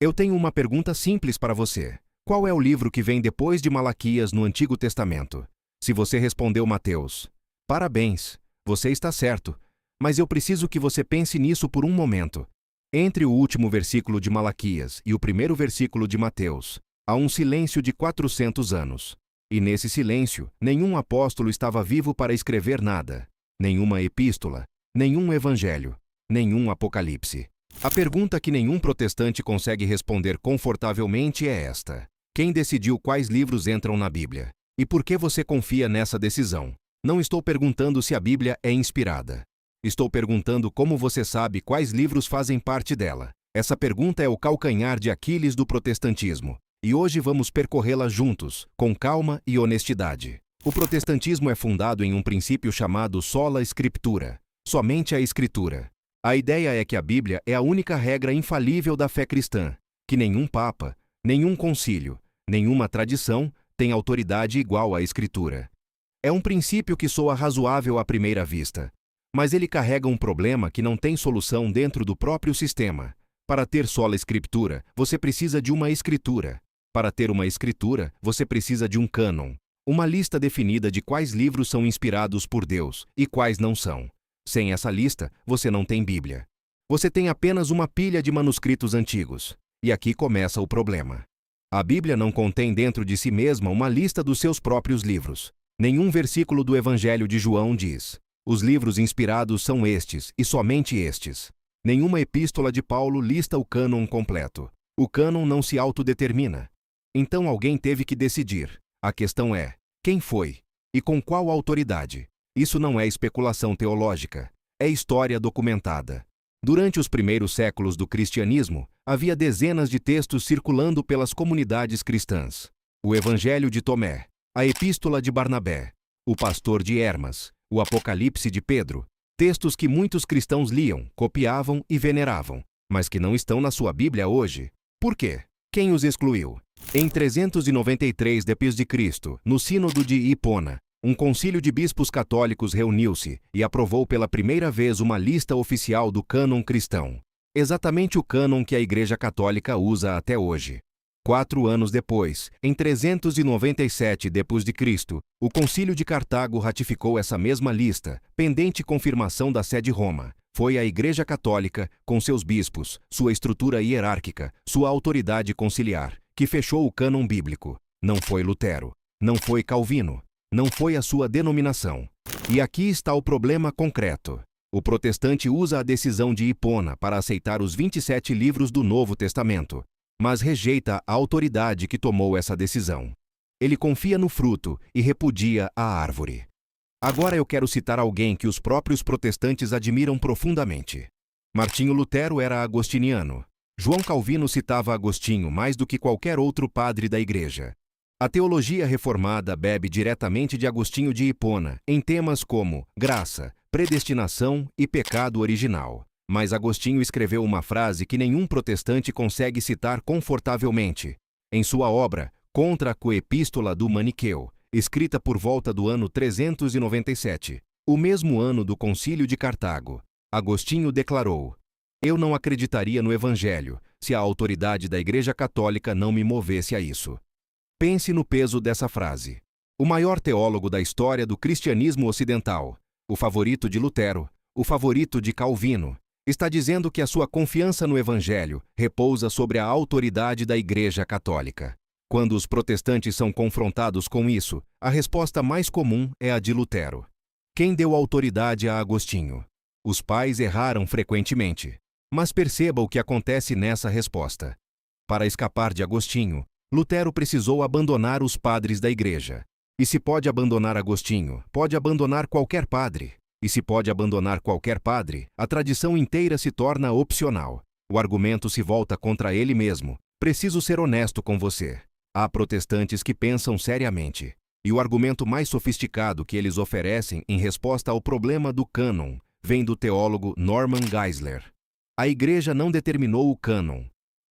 Eu tenho uma pergunta simples para você. Qual é o livro que vem depois de Malaquias no Antigo Testamento? Se você respondeu Mateus, parabéns, você está certo. Mas eu preciso que você pense nisso por um momento. Entre o último versículo de Malaquias e o primeiro versículo de Mateus, há um silêncio de 400 anos. E nesse silêncio, nenhum apóstolo estava vivo para escrever nada. Nenhuma epístola, nenhum evangelho, nenhum apocalipse. A pergunta que nenhum protestante consegue responder confortavelmente é esta: quem decidiu quais livros entram na Bíblia? E por que você confia nessa decisão? Não estou perguntando se a Bíblia é inspirada. Estou perguntando como você sabe quais livros fazem parte dela. Essa pergunta é o calcanhar de Aquiles do protestantismo. E hoje vamos percorrê-la juntos, com calma e honestidade. O protestantismo é fundado em um princípio chamado sola scriptura, somente a Escritura. A ideia é que a Bíblia é a única regra infalível da fé cristã, que nenhum papa, nenhum concílio, nenhuma tradição tem autoridade igual à Escritura. É um princípio que soa razoável à primeira vista, mas ele carrega um problema que não tem solução dentro do próprio sistema. Para ter sola Escritura, você precisa de uma escritura. Para ter uma escritura, você precisa de um cânon, uma lista definida de quais livros são inspirados por Deus e quais não são. Sem essa lista, você não tem Bíblia. Você tem apenas uma pilha de manuscritos antigos. E aqui começa o problema. A Bíblia não contém dentro de si mesma uma lista dos seus próprios livros. Nenhum versículo do Evangelho de João diz: os livros inspirados são estes e somente estes. Nenhuma epístola de Paulo lista o cânon completo. O cânon não se autodetermina. Então alguém teve que decidir. A questão é: quem foi? E com qual autoridade? Isso não é especulação teológica. É história documentada. Durante os primeiros séculos do cristianismo, havia dezenas de textos circulando pelas comunidades cristãs. O Evangelho de Tomé, a Epístola de Barnabé, o Pastor de Hermas, o Apocalipse de Pedro, textos que muitos cristãos liam, copiavam e veneravam, mas que não estão na sua Bíblia hoje. Por quê? Quem os excluiu? Em 393 d.C., no Sínodo de Hipona, um concílio de bispos católicos reuniu-se e aprovou pela primeira vez uma lista oficial do cânon cristão. Exatamente o cânon que a Igreja Católica usa até hoje. 4 anos depois, em 397 d.C., o Concílio de Cartago ratificou essa mesma lista, pendente confirmação da sé de Roma. Foi a Igreja Católica, com seus bispos, sua estrutura hierárquica, sua autoridade conciliar, que fechou o cânon bíblico. Não foi Lutero. Não foi Calvino. Não foi a sua denominação. E aqui está o problema concreto. O protestante usa a decisão de Hipona para aceitar os 27 livros do Novo Testamento, mas rejeita a autoridade que tomou essa decisão. Ele confia no fruto e repudia a árvore. Agora eu quero citar alguém que os próprios protestantes admiram profundamente. Martinho Lutero era agostiniano. João Calvino citava Agostinho mais do que qualquer outro padre da Igreja. A teologia reformada bebe diretamente de Agostinho de Hipona, em temas como graça, predestinação e pecado original. Mas Agostinho escreveu uma frase que nenhum protestante consegue citar confortavelmente. Em sua obra, Contra a Coepístola do Maniqueu, escrita por volta do ano 397, o mesmo ano do Concílio de Cartago, Agostinho declarou: eu não acreditaria no Evangelho se a autoridade da Igreja Católica não me movesse a isso. Pense no peso dessa frase. O maior teólogo da história do cristianismo ocidental, o favorito de Lutero, o favorito de Calvino, está dizendo que a sua confiança no Evangelho repousa sobre a autoridade da Igreja Católica. Quando os protestantes são confrontados com isso, a resposta mais comum é a de Lutero. Quem deu autoridade a Agostinho? Os pais erraram frequentemente. Mas perceba o que acontece nessa resposta. Para escapar de Agostinho, Lutero precisou abandonar os padres da Igreja. E se pode abandonar Agostinho, pode abandonar qualquer padre. E se pode abandonar qualquer padre, a tradição inteira se torna opcional. O argumento se volta contra ele mesmo. Preciso ser honesto com você. Há protestantes que pensam seriamente. E o argumento mais sofisticado que eles oferecem em resposta ao problema do cânon vem do teólogo Norman Geisler. A Igreja não determinou o cânon.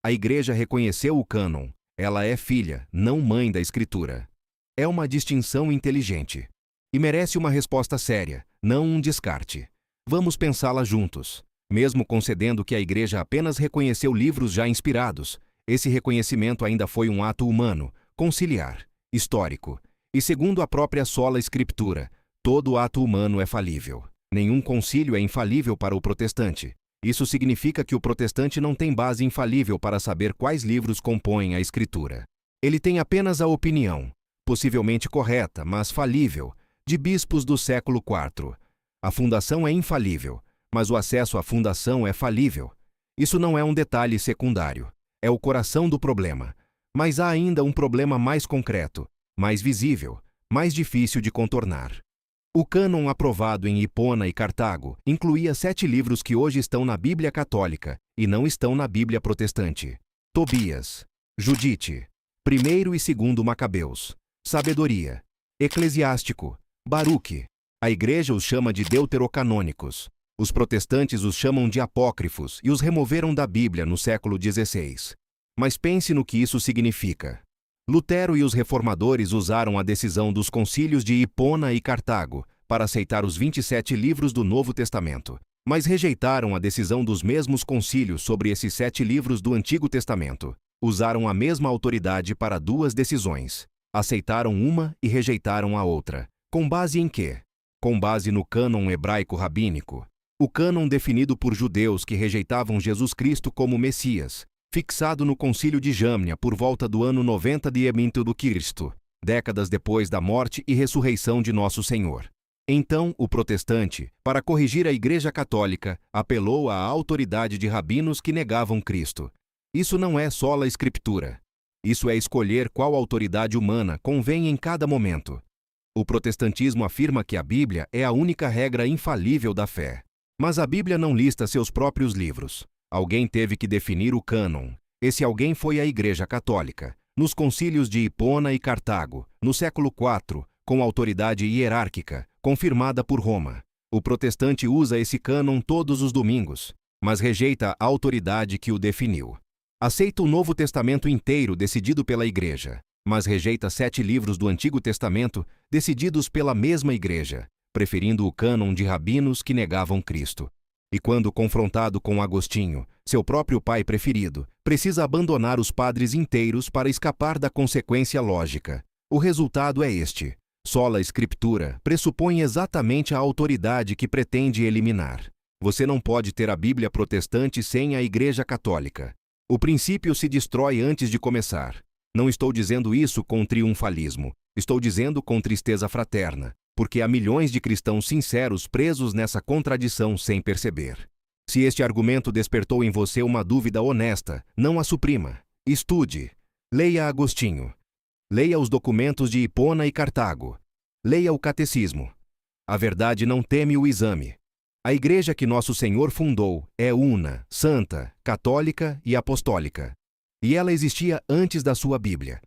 A Igreja reconheceu o cânon. Ela é filha, não mãe da Escritura. É uma distinção inteligente. E merece uma resposta séria, não um descarte. Vamos pensá-la juntos. Mesmo concedendo que a Igreja apenas reconheceu livros já inspirados, esse reconhecimento ainda foi um ato humano, conciliar, histórico. E segundo a própria sola Escritura, todo ato humano é falível. Nenhum concílio é infalível para o protestante. Isso significa que o protestante não tem base infalível para saber quais livros compõem a Escritura. Ele tem apenas a opinião, possivelmente correta, mas falível, de bispos do século IV. A fundação é infalível, mas o acesso à fundação é falível. Isso não é um detalhe secundário. É o coração do problema. Mas há ainda um problema mais concreto, mais visível, mais difícil de contornar. O cânon aprovado em Hipona e Cartago incluía 7 livros que hoje estão na Bíblia Católica e não estão na Bíblia Protestante. Tobias, Judite, 1º e 2º Macabeus, Sabedoria, Eclesiástico, Baruque. A Igreja os chama de deuterocanônicos. Os protestantes os chamam de apócrifos e os removeram da Bíblia no século XVI. Mas pense no que isso significa. Lutero e os reformadores usaram a decisão dos concílios de Hipona e Cartago para aceitar os 27 livros do Novo Testamento, mas rejeitaram a decisão dos mesmos concílios sobre esses 7 livros do Antigo Testamento. Usaram a mesma autoridade para 2 decisões. Aceitaram uma e rejeitaram a outra. Com base em quê? Com base no cânon hebraico rabínico. O cânon definido por judeus que rejeitavam Jesus Cristo como Messias, fixado no Concílio de Jamnia por volta do ano 90 de Emínio do Cristo, décadas depois da morte e ressurreição de Nosso Senhor. Então, o protestante, para corrigir a Igreja Católica, apelou à autoridade de rabinos que negavam Cristo. Isso não é sola Escritura. Isso é escolher qual autoridade humana convém em cada momento. O protestantismo afirma que a Bíblia é a única regra infalível da fé. Mas a Bíblia não lista seus próprios livros. Alguém teve que definir o cânon. Esse alguém foi a Igreja Católica, nos concílios de Hipona e Cartago, no século IV, com autoridade hierárquica, confirmada por Roma. O protestante usa esse cânon todos os domingos, mas rejeita a autoridade que o definiu. Aceita o Novo Testamento inteiro decidido pela Igreja, mas rejeita 7 livros do Antigo Testamento decididos pela mesma Igreja, preferindo o cânon de rabinos que negavam Cristo. E quando confrontado com Agostinho, seu próprio pai preferido, precisa abandonar os padres inteiros para escapar da consequência lógica. O resultado é este. Sola Escritura pressupõe exatamente a autoridade que pretende eliminar. Você não pode ter a Bíblia protestante sem a Igreja Católica. O princípio se destrói antes de começar. Não estou dizendo isso com triunfalismo. Estou dizendo com tristeza fraterna, porque há milhões de cristãos sinceros presos nessa contradição sem perceber. Se este argumento despertou em você uma dúvida honesta, não a suprima. Estude. Leia Agostinho. Leia os documentos de Hipona e Cartago. Leia o Catecismo. A verdade não teme o exame. A Igreja que Nosso Senhor fundou é una, santa, católica e apostólica. E ela existia antes da sua Bíblia.